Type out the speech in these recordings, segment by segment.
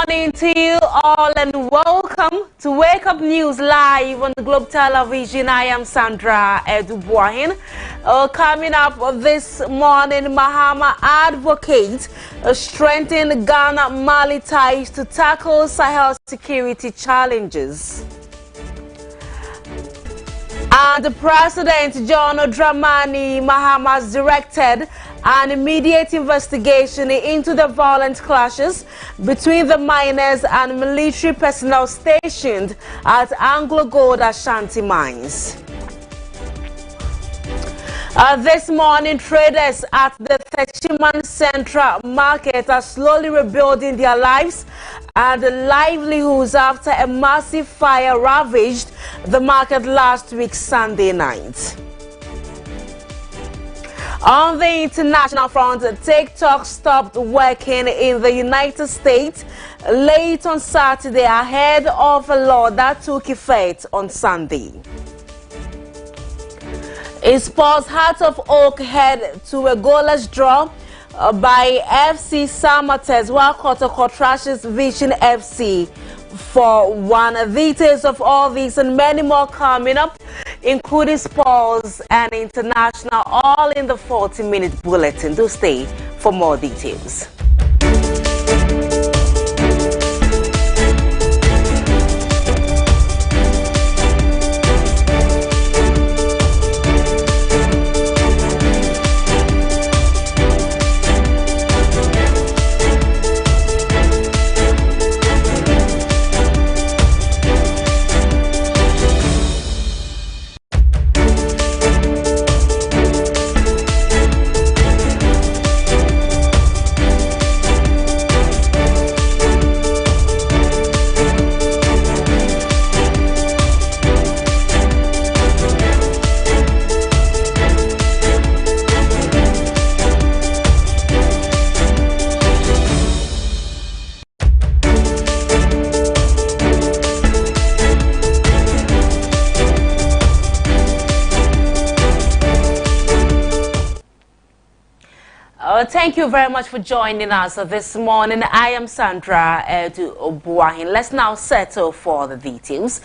morning to you all and welcome to Wake Up News live on the Globe Television. I am Sandra BOAHEN. Coming up this morning, Mahama advocates strengthen Ghana-Mali ties to tackle Sahel security challenges. And President John Dramani Mahama has directed an immediate investigation into the violent clashes between the miners and military personnel stationed at Anglo Gold Ashanti mines. This morning, traders at the Techiman Central Market are slowly rebuilding their lives and livelihoods after a massive fire ravaged the market last week, Sunday night. On the international front, TikTok stopped working in the United States late on Saturday ahead of a law that took effect on Sunday. In sports, Heart of Oak head to a goalless draw by FC Samates, while Kotoko trashes Vision FC for 1. Details of all these and many more coming up, including sports and international, all in the 40-minute bulletin. Do stay for more details. Thank you very much for joining us this morning. I am Sandra BOAHEN. Let's now settle for the details.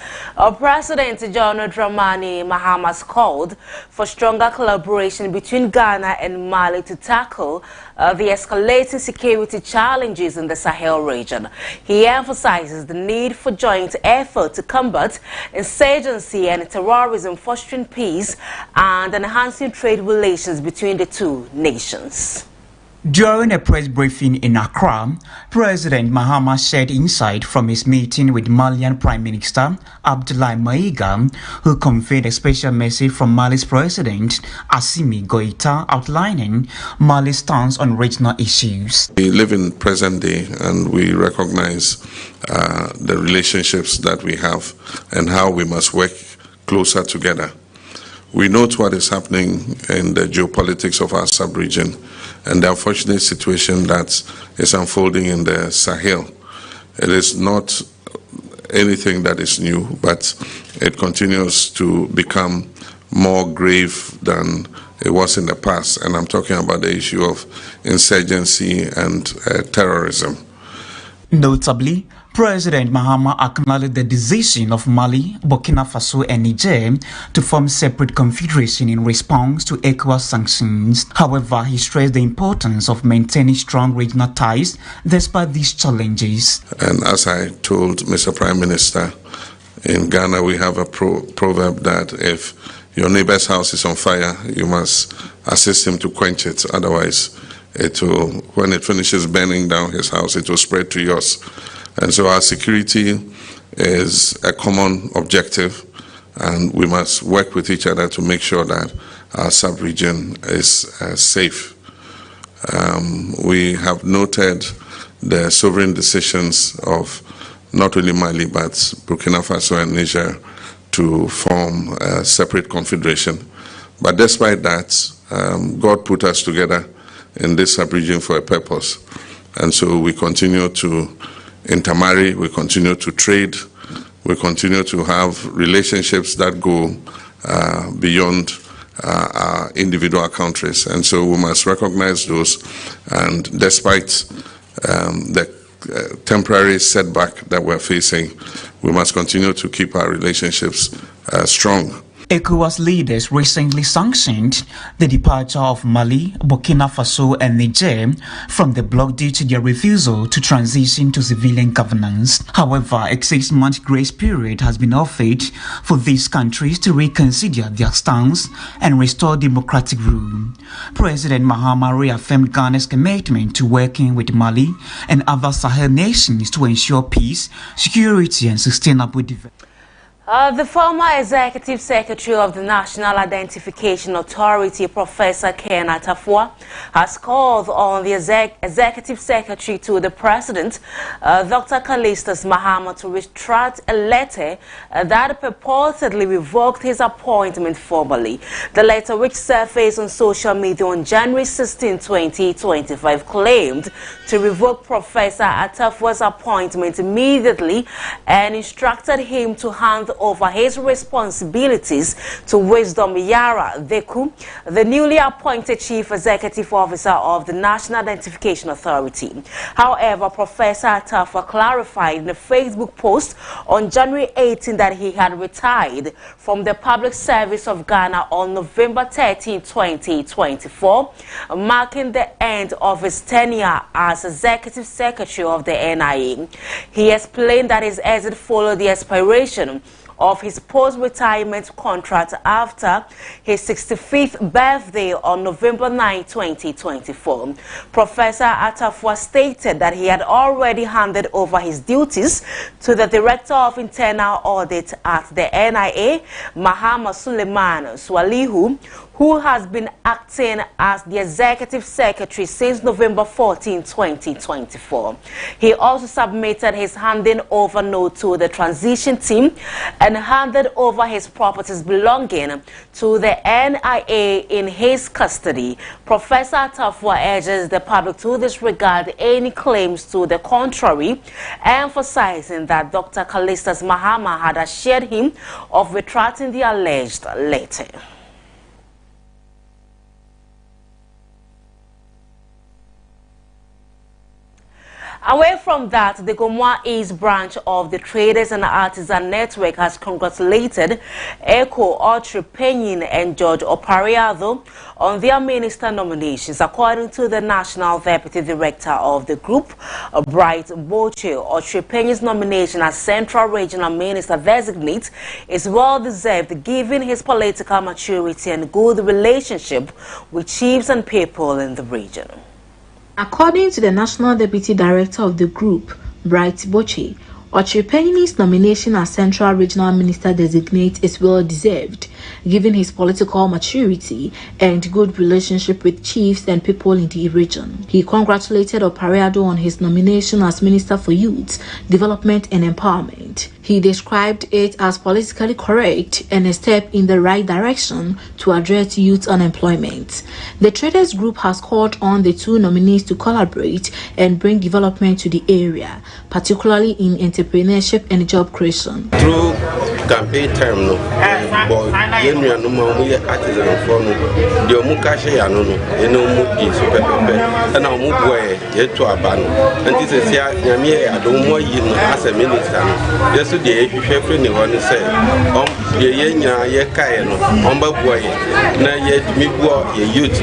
President John Dramani Mahama has called for stronger collaboration between Ghana and Mali to tackle the escalating security challenges in the Sahel region. He emphasizes the need for joint effort to combat insurgency and terrorism, fostering peace and enhancing trade relations between the two nations. During a press briefing in Accra, President Mahama shared insight from his meeting with Malian Prime Minister Abdoulaye Maïga, who conveyed a special message from Mali's President Assimi Goïta outlining Mali's stance on regional issues. We live in present day and we recognize the relationships that we have and how we must work closer together. We note what is happening in the geopolitics of our sub-region and the unfortunate situation that is unfolding in the Sahel. It is not anything that is new, but it continues to become more grave than it was in the past. And I'm talking about the issue of insurgency and terrorism. Notably, President Mahama acknowledged the decision of Mali, Burkina Faso and Niger to form separate confederation in response to ECOWAS sanctions. However, he stressed the importance of maintaining strong regional ties despite these challenges. And as I told Mr. Prime Minister, in Ghana we have a proverb that if your neighbor's house is on fire, you must assist him to quench it. Otherwise, when it finishes burning down his house, it will spread to yours. And so our security is a common objective, and we must work with each other to make sure that our sub-region is safe. We have noted the sovereign decisions of not only Mali but Burkina Faso and Niger to form a separate confederation. But despite that, God put us together in this sub-region for a purpose. And so we continue to intermarry, we continue to trade, we continue to have relationships that go beyond our individual countries. And so we must recognize those. And despite the temporary setback that we're facing. We must continue to keep our relationships strong. ECOWAS leaders recently sanctioned the departure of Mali, Burkina Faso and Niger from the bloc due to their refusal to transition to civilian governance. However, a 6-month grace period has been offered for these countries to reconsider their stance and restore democratic rule. President Mahama reaffirmed Ghana's commitment to working with Mali and other Sahel nations to ensure peace, security and sustainable development. The former Executive Secretary of the National Identification Authority, Professor Ken Atafua, has called on the Executive Secretary to the President, Dr. Callistus Mahama, to retract a letter that purportedly revoked his appointment formally. The letter, which surfaced on social media on January 16, 2025, claimed to revoke Professor Atafua's appointment immediately and instructed him to hand over his responsibilities to Wisdom Yara Deku, the newly appointed Chief Executive Officer of the National Identification Authority. However, Professor Atafua clarified in a Facebook post on January 18 that he had retired from the Public Service of Ghana on November 13, 2024, marking the end of his tenure as Executive Secretary of the NIA. He explained that his exit followed the expiration of his post-retirement contract after his 65th birthday on November 9, 2024. Professor Atafua stated that he had already handed over his duties to the Director of Internal Audit at the NIA, Mahama Suleiman Swalihu, who has been acting as the Executive Secretary since November 14, 2024. He also submitted his handing over note to the transition team and handed over his properties belonging to the NIA in his custody. Professor Atafua urges the public to disregard any claims to the contrary, emphasizing that Dr. Callistus Mahama had assured him of retracting the alleged letter. Away from that, the Gomwa East branch of the Traders and Artisan Network has congratulated Eko Otrepenyin and George Opariado on their minister nominations. According to the National Deputy Director of the group, Bright Boche, Otrepenyin's nomination as Central Regional Minister Designate is well-deserved given his political maturity and good relationship with chiefs and people in the region. According to the National Deputy Director of the group, Bright Boche, Otrepenyin's nomination as Central Regional Minister Designate is well-deserved, given his political maturity and good relationship with chiefs and people in the region. He congratulated Opariado on his nomination as Minister for Youth, Development and Empowerment. He described it as politically correct and a step in the right direction to address youth unemployment. The Traders Group has called on the two nominees to collaborate and bring development to the area, particularly in entrepreneurship and job creation. Through campaign term, artisan for the Omukashe Yanono, Enomuki, and our Mugway, yet to Abano. And this is Yamia, I don't want you as a minister. Yesterday, you have anyone said, Yenya, Yekayano, Omba Boy, na yet Migwa, your youth,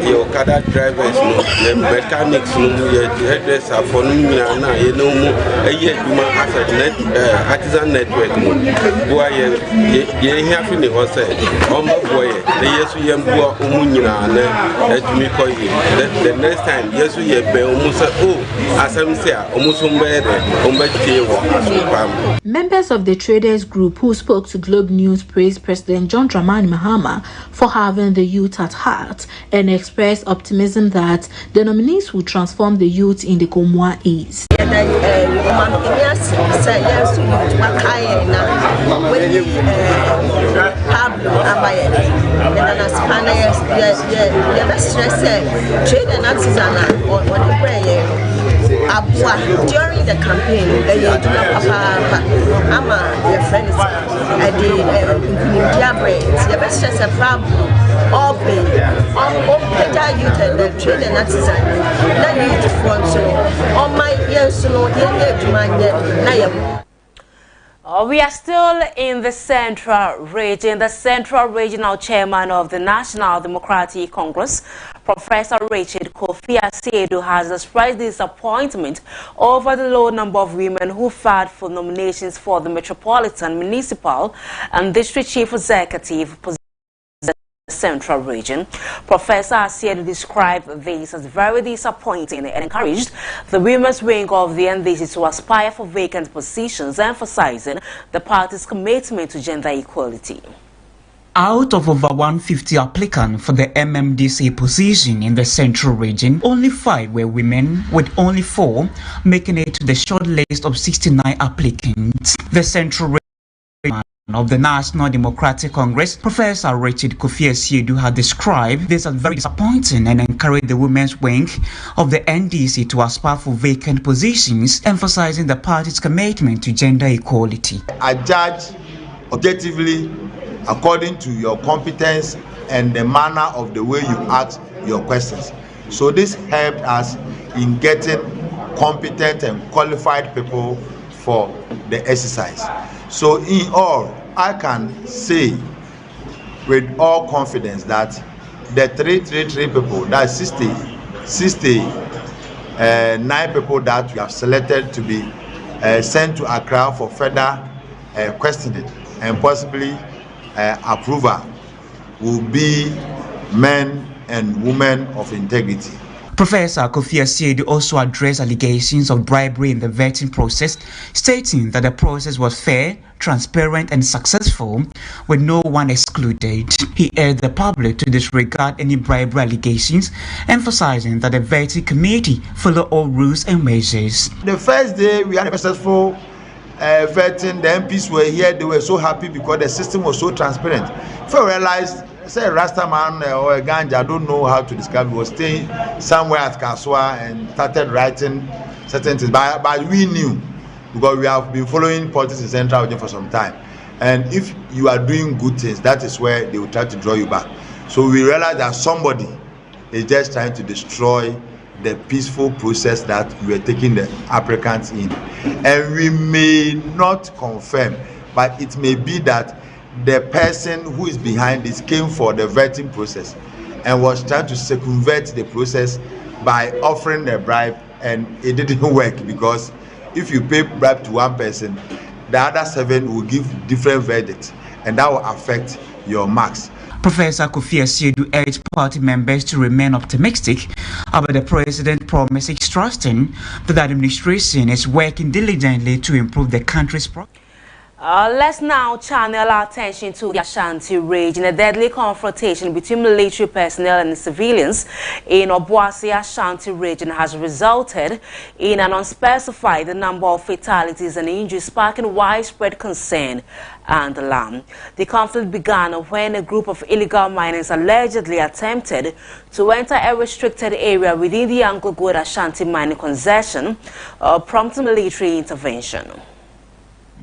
your Okada drivers, your mechanics, your hairdresser for Nuna, you know, a yet artisan network. Boy, you have any was said, Omba Boy, the yes, we am poor Umunina, and me call you. The next time, yes, we have almost as I'm saying, almost Members of the Traders Group who spoke to Globe News praised President John Dramani Mahama for having the youth at heart and expressed optimism that the nominees will transform the youth in the Gomwa East. Abua during the campaign, Ama your friend is the best just a problem. All being youth and the trade and artisan. Now youth front so all my years no we are still in the Central Region. The Central Regional Chairman of the National Democratic Congress, Professor Richard Kofi Asiedu, has expressed disappointment over the low number of women who filed for nominations for the Metropolitan, Municipal and District Chief Executive positions. Central Region. Professor Asiedu described this as very disappointing and encouraged the women's wing of the NDC to aspire for vacant positions, emphasizing the party's commitment to gender equality. Out of over 150 applicants for the MMDC position in the Central Region, only 5 were women, with only 4 making it to the short list of 69 applicants. The Central Region of the National Democratic Congress, Professor Richard Kofi Asiedu, had described this as very disappointing and encouraged the women's wing of the NDC to aspire for vacant positions, emphasizing the party's commitment to gender equality. I judge objectively according to your competence and the manner of the way you ask your questions. So this helped us in getting competent and qualified people for the exercise. So in all, I can say with all confidence that the 333 people, that's 69 people that we have selected to be sent to Accra for further questioning and possibly approval, will be men and women of integrity. Professor Kofi Asiedu also addressed allegations of bribery in the vetting process, stating that the process was fair, transparent and successful, with no one excluded. He urged the public to disregard any bribery allegations, emphasizing that the vetting committee follow all rules and measures. The first day we had a successful vetting, the MPs were here, they were so happy because the system was so transparent. If I realized, say Rasta man or a ganja, I don't know how to describe it, was staying somewhere at Kaswa and started writing certain things, but we knew, because we have been following politics in Central Region for some time, and if you are doing good things, that is where they will try to draw you back. So we realized that somebody is just trying to destroy the peaceful process that we are taking the applicants in, and we may not confirm, but it may be that the person who is behind this came for the vetting process and was trying to circumvent the process by offering a bribe, and it didn't work, because if you pay bribe to one person, the other 7 will give different verdicts, and that will affect your marks. Professor Kofi Asiedu urged party members to remain optimistic about the president's promises, trusting that the administration is working diligently to improve the country's progress. Let's now channel our attention to the Ashanti region. A deadly confrontation between military personnel and civilians in Obuasi, Ashanti region has resulted in an unspecified number of fatalities and injuries, sparking widespread concern and alarm. The conflict began when a group of illegal miners allegedly attempted to enter a restricted area within the Anglo-Gold Ashanti mining concession, prompting military intervention.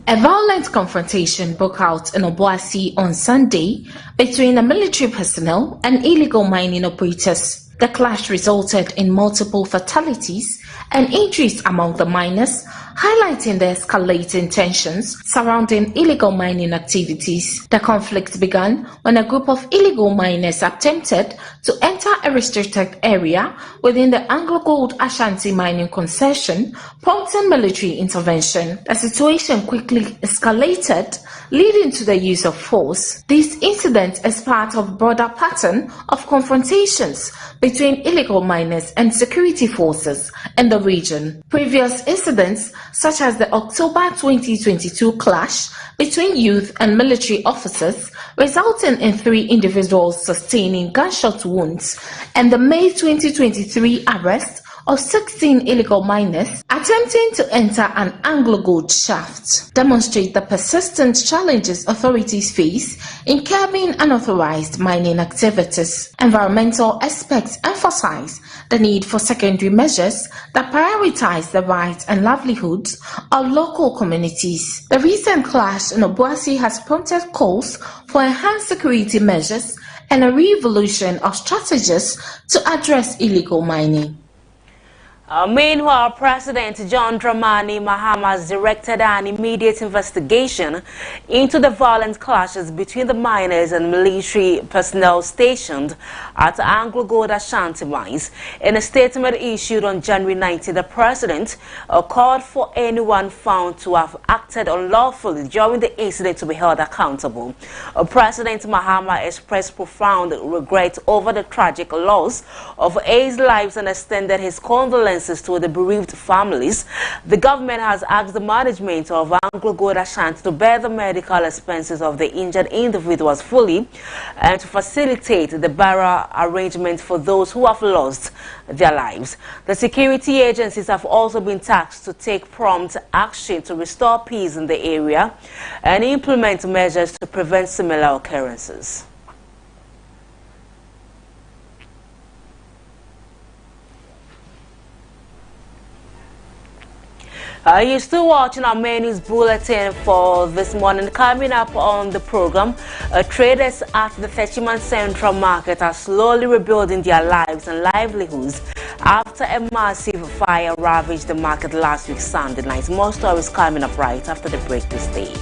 A violent confrontation broke out in Obuasi on Sunday between the military personnel and illegal mining operators. The clash resulted in multiple fatalities and injuries among the miners, highlighting the escalating tensions surrounding illegal mining activities. The conflict began when a group of illegal miners attempted to enter a restricted area within the Anglo-Gold Ashanti mining concession, prompting military intervention. The situation quickly escalated, leading to the use of force. This incident is part of a broader pattern of confrontations between illegal miners and security forces in the region. Previous incidents, such as the October 2022 clash between youth and military officers, resulting in 3 individuals sustaining gunshot wounds, and the May 2023 arrest of 16 illegal miners attempting to enter an Anglo-Gold shaft demonstrate the persistent challenges authorities face in curbing unauthorized mining activities. Environmental experts emphasize the need for secondary measures that prioritize the rights and livelihoods of local communities. The recent clash in Obuasi has prompted calls for enhanced security measures and a revolution of strategies to address illegal mining. Meanwhile, President John Dramani Mahama has directed an immediate investigation into the violent clashes between the miners and military personnel stationed at Anglo-Gold Ashanti mines. In a statement issued on January 19, the President called for anyone found to have acted unlawfully during the incident to be held accountable. President Mahama expressed profound regret over the tragic loss of 8 lives and extended his condolences to the bereaved families. The government has asked the management of Anglo-Gold Ashanti to bear the medical expenses of the injured individuals fully and to facilitate the burial arrangements for those who have lost their lives. The security agencies have also been tasked to take prompt action to restore peace in the area and implement measures to prevent similar occurrences. You're still watching our main news bulletin for this morning. Coming up on the program, traders at the Techiman Central Market are slowly rebuilding their lives and livelihoods after a massive fire ravaged the market last week Sunday night. More stories coming up right after the break this day.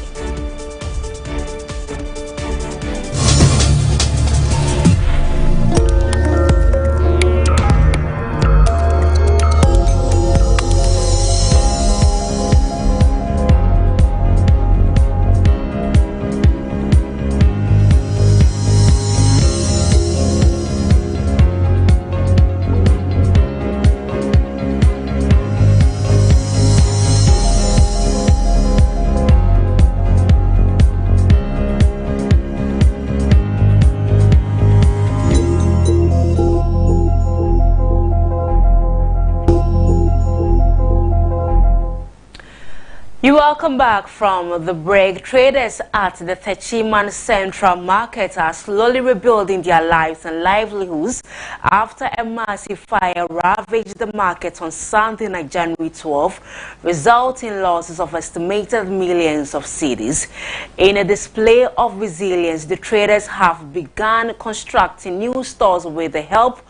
Welcome back from the break. Traders at the Techiman Central Market are slowly rebuilding their lives and livelihoods after a massive fire ravaged the market on Sunday night, January 12, resulting in losses of estimated millions of cedis. In a display of resilience, the traders have begun constructing new stores with the help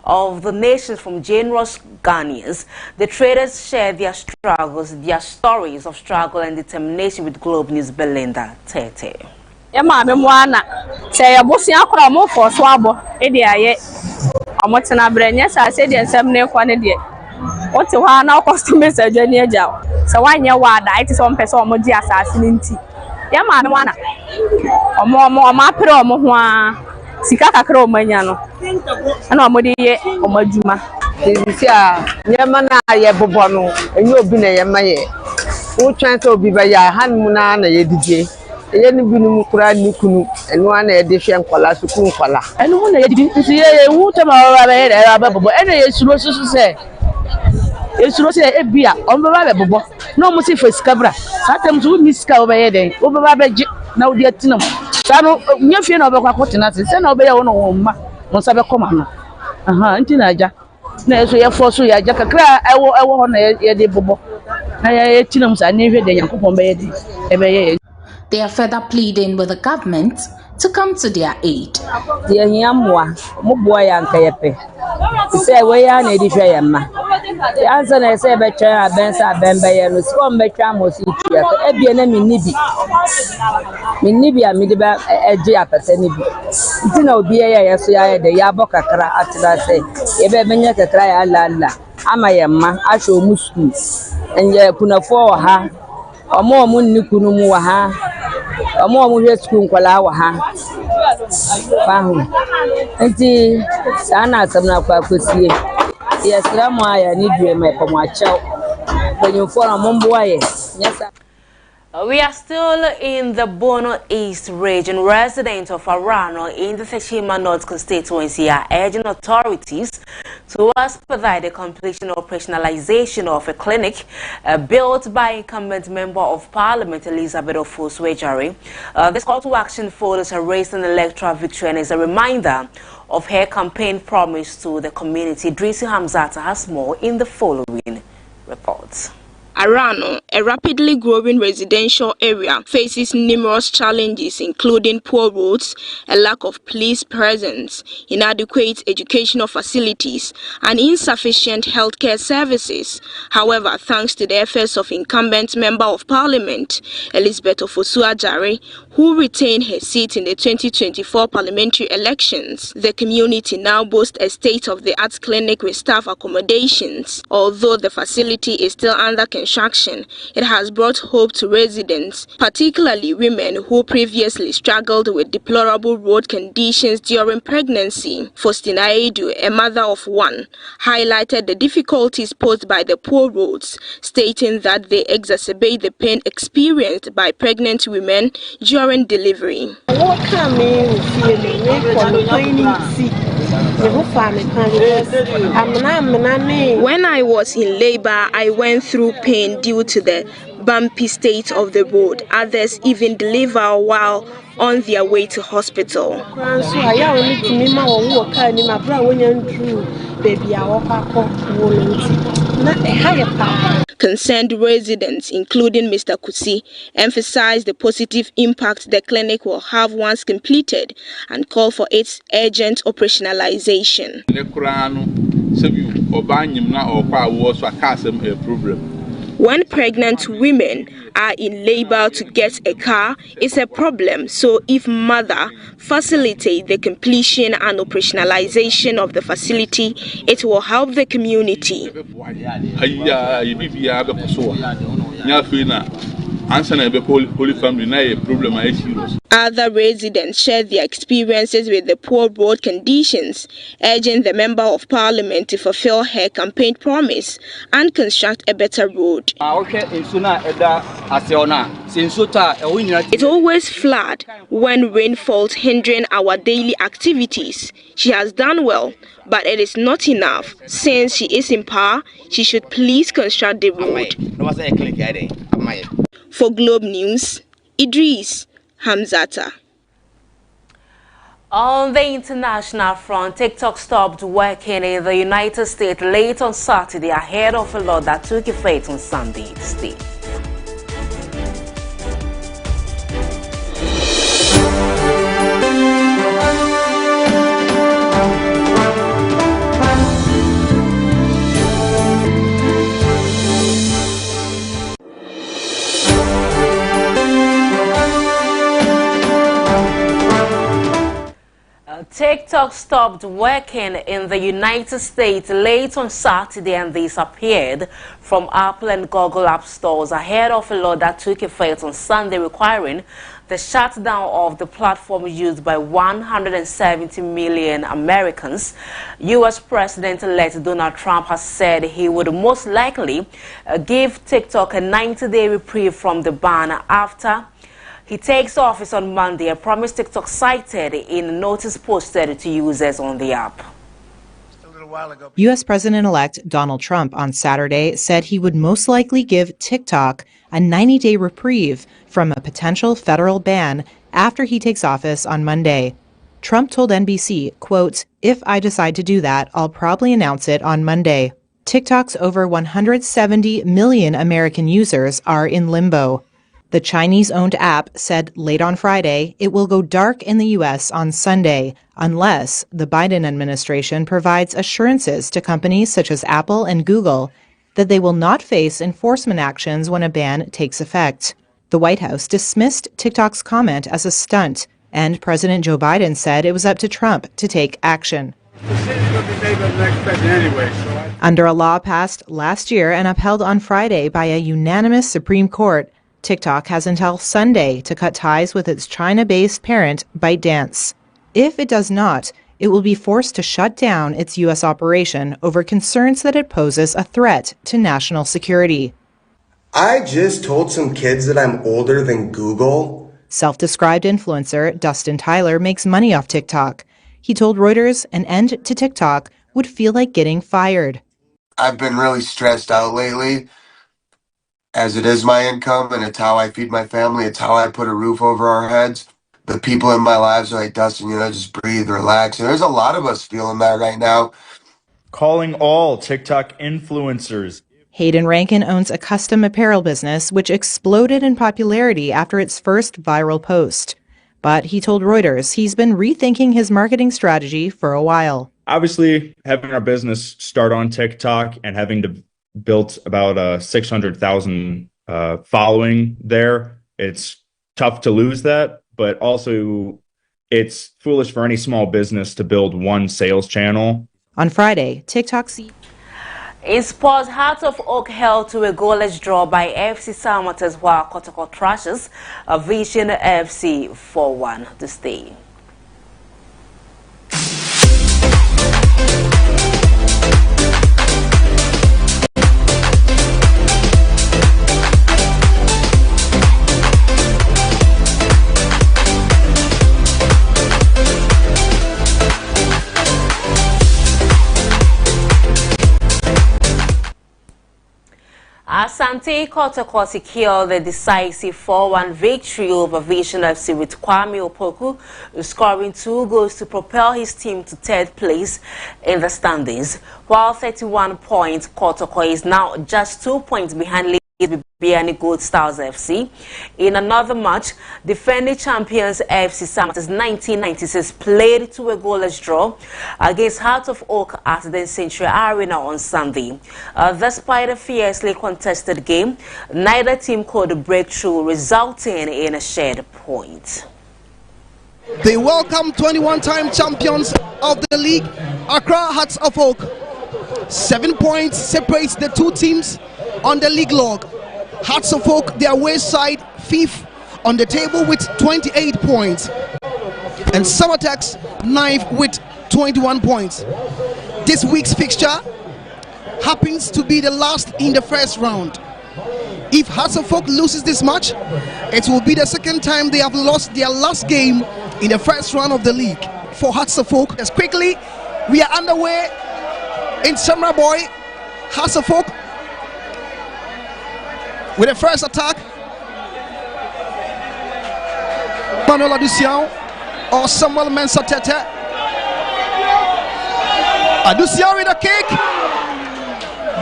of the nations from generous Ghanaians. The traders share their struggles, their stories of struggle and determination with Globe News Belinda Tete. Mwana say abusia kora mo for swabo e de aye omotena brenya sa say de nsem ne kwane de wote wa na customers adwani agya se wanye wada ite so mpese omodi asase ni nti ya ma me mwana omo apere omo ho a sika kakra omanya no na omodi ye omadwuma Dizisi a nyema na ye bobo no enye obi na ye maye wo twante obi ba ya hanmu na ye didie ye ni binu kura ni kunu enu ana ye de hwe nkwala suku nkwala enu mu na ye didi nti ye wu tema wa ba ye da ba bobo ene ye suro susu se esuro se ebia ombe ba be bobo no mu si fosikabra satem su ni sika oba ye den oba ba be ji na odi atinam sanu nyefie na obekwa kwotena se na obe ye wo no wo mma mo sabe koma no aha nti na aja na eso ye forso ya aja kakra ewo ho na ye de bobo na ye tinam sa ni hwe de yankopon be ye de ebe ye. They are further pleading with the government to come to their aid. The Yamwa, Muboy and Kayape. Say, we are Nady Shayama. The answer I say, Better, Bensa, Bemba, and Scum Becamos each year. Ebian Minibi, Midiba, Edia Pasenibi. It's no dear, so I the Yaboka at that say, Ebe Benyaka cry a la. Amayama, I show Musku, and ye puna for her. Or more moon Nukunumu ha. Omo mu hwe school nkwala wa ha fahu enti sana asem na kwa kosie yesra mo aya ni due me ko mo achew banyofo na mombo aye nyasa. We are still in the Bono East region. Residents of Arano in the Teshima North constituency are urging authorities to expedite the completion or operationalization of a clinic built by incumbent Member of Parliament Elizabeth Ofosu-Ejari. This call to action follows her race and electoral victory and is a reminder of her campaign promise to the community. Drisi Hamzata has more in the following report. Arano, a rapidly growing residential area, faces numerous challenges including poor roads, a lack of police presence, inadequate educational facilities, and insufficient healthcare services. However, thanks to the efforts of incumbent Member of Parliament Elizabeth Ofosu-Ejari, who retained her seat in the 2024 parliamentary elections, the community now boasts a state-of-the-art clinic with staff accommodations. Although the facility is still under construction, it has brought hope to residents, particularly women who previously struggled with deplorable road conditions during pregnancy. Faustina Edu, a mother of one, highlighted the difficulties posed by the poor roads, stating that they exacerbate the pain experienced by pregnant women during delivery. When I was in labor, I went through pain due to the bumpy state of the road. Others even deliver while on their way to hospital. Concerned residents, including Mr. Kusi, emphasized the positive impact the clinic will have once completed and call for its urgent operationalization. When pregnant women are in labor to get a car, it's a problem. So if mother facilitate the completion and operationalization of the facility, it will help the community. Other residents shared their experiences with the poor road conditions, urging the Member of Parliament to fulfill her campaign promise and construct a better road. It always floods when rain falls, hindering our daily activities. She has done well, but it is not enough. Since she is in power, she should please construct the road. For Globe News, Idris Hamzata. On the international front, TikTok stopped working in the United States late on Saturday ahead of a law that took effect on Sunday. Steve. TikTok stopped working in the United States late on Saturday and disappeared from Apple and Google App Stores ahead of a law that took effect on Sunday requiring the shutdown of the platform used by 170 million Americans. U.S. President-elect Donald Trump has said he would most likely give TikTok a 90-day reprieve from the ban after he takes office on Monday, a promise TikTok cited in a notice posted to users on the app. U.S. President-elect Donald Trump on Saturday said he would most likely give TikTok a 90-day reprieve from a potential federal ban after he takes office on Monday. Trump told NBC, quote, "If I decide to do that, I'll probably announce it on Monday." TikTok's over 170 million American users are in limbo. The Chinese-owned app said late on Friday it will go dark in the U.S. on Sunday unless the Biden administration provides assurances to companies such as Apple and Google that they will not face enforcement actions when a ban takes effect. The White House dismissed TikTok's comment as a stunt, and President Joe Biden said it was up to Trump to take action. Under a law passed last year and upheld on Friday by a unanimous Supreme Court, TikTok has until Sunday to cut ties with its China-based parent, ByteDance. If it does not, it will be forced to shut down its U.S. operation over concerns that it poses a threat to national security. I just told some kids that I'm older than Google. Self-described influencer Dustin Tyler makes money off TikTok. He told Reuters an end to TikTok would feel like getting fired. I've been really stressed out lately, as it is my income and it's how I feed my family. It's how I put a roof over our heads. The people in my lives are like, Dustin, just breathe, relax. And there's a lot of us feeling that right now. Calling all TikTok influencers. Hayden Rankin owns a custom apparel business which exploded in popularity after its first viral post. But he told Reuters he's been rethinking his marketing strategy for a while. Obviously, having our business start on TikTok and having built about 600,000 following there, it's tough to lose that. But also, it's foolish for any small business to build one sales channel. On Friday, TikTok In sports, Hearts of Oak held to a goalless draw by FC Salmatters while Kotoko Thrashers Vision FC 4-1 to stay. Asante Kotoko secured the decisive 4-1 victory over Vision FC with Kwame Opoku scoring 2 goals to propel his team to 3rd place in the standings. While 31 points, Kotoko is now just 2 points behind Bibiani Gold Stars FC. In another match, defending champions FC Salmatters 1996 played to a goalless draw against Heart of Oak at the Century Arena on Sunday. Despite a fiercely contested game, neither team could break through, resulting in a shared point. They welcome 21-time champions of the league, Accra Hearts of Oak. 7 points separates the two teams on the league log. Hearts of Oak, their away side, 5th on the table with 28 points. And Summertex, 9th with 21 points. This week's fixture happens to be the last in the first round. If Hearts of Oak loses this match, it will be the 2nd time they have lost their last game in the first round of the league. For Hearts of Oak, as quickly, we are underway in Samra Boy. Hearts of Oak with the first attack. Manuel Adusian or Samuel Mensah Tete. Adusian with a kick,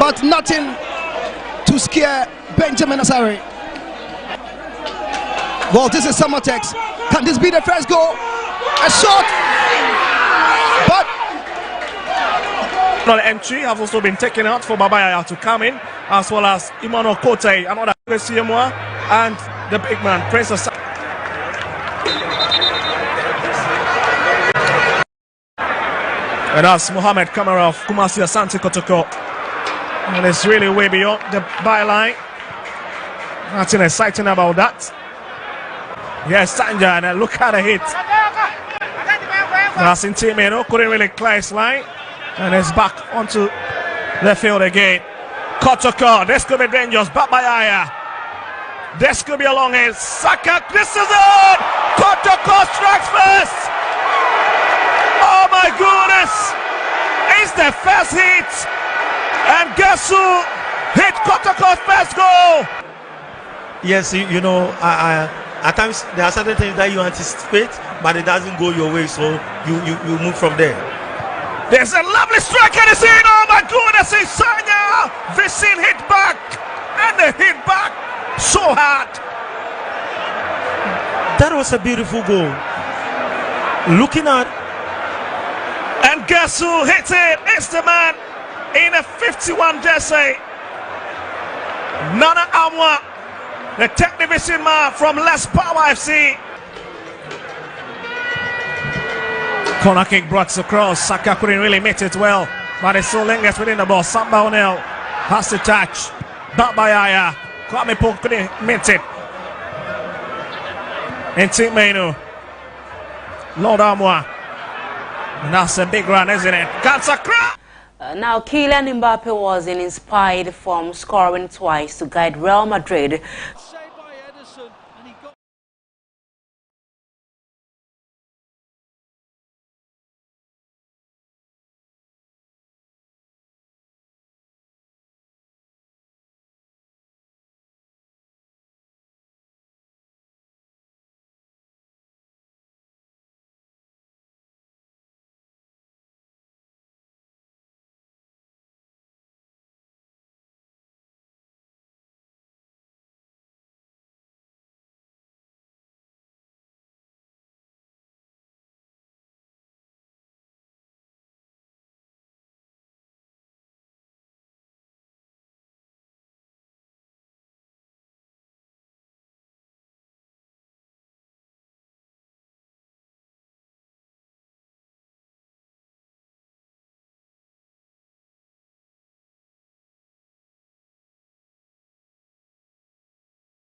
but nothing to scare Benjamin Asare. Well, this is Summertex. Can this be the first goal? A shot, but another entry have also been taken out for Babaya to come in, as well as Imano Kote, another CMOA, and the big man, Prince of and that's Mohamed Kamara of Kumasi Asante Kotoko. And it's really way beyond the byline. Nothing exciting about that. Yes, Sandra, and look at the hit. That's in Timeno, couldn't really clear his line. And it's back onto the field again. Kotoko, this could be dangerous. Back by Aya. This could be a long hit. Saka, this is it! Kotoko strikes first! Oh my goodness! It's the first hit! And guess who hit Kotoko's first goal? Yes, you know, at times there are certain things that you anticipate, but it doesn't go your way, so you move from there. There's a lovely strike and it's in. Oh my goodness, it's Sanya! Visin hit back, and they hit back so hard. That was a beautiful goal. Looking at, and guess who hit it? It's the man in a 51 jersey, Nana Amwa, the tech division man from Les Power FC. Corner kick brought across. Saka couldn't really meet it well, but it still lingers within the ball. Samba O'Neill has the touch. Back by Aya. Kwame Poku couldn't meet it. And Tim Menu. Lord Amwa. And that's a big run, isn't it? Kansakra! Now, Kylian Mbappe was inspired from scoring twice to guide Real Madrid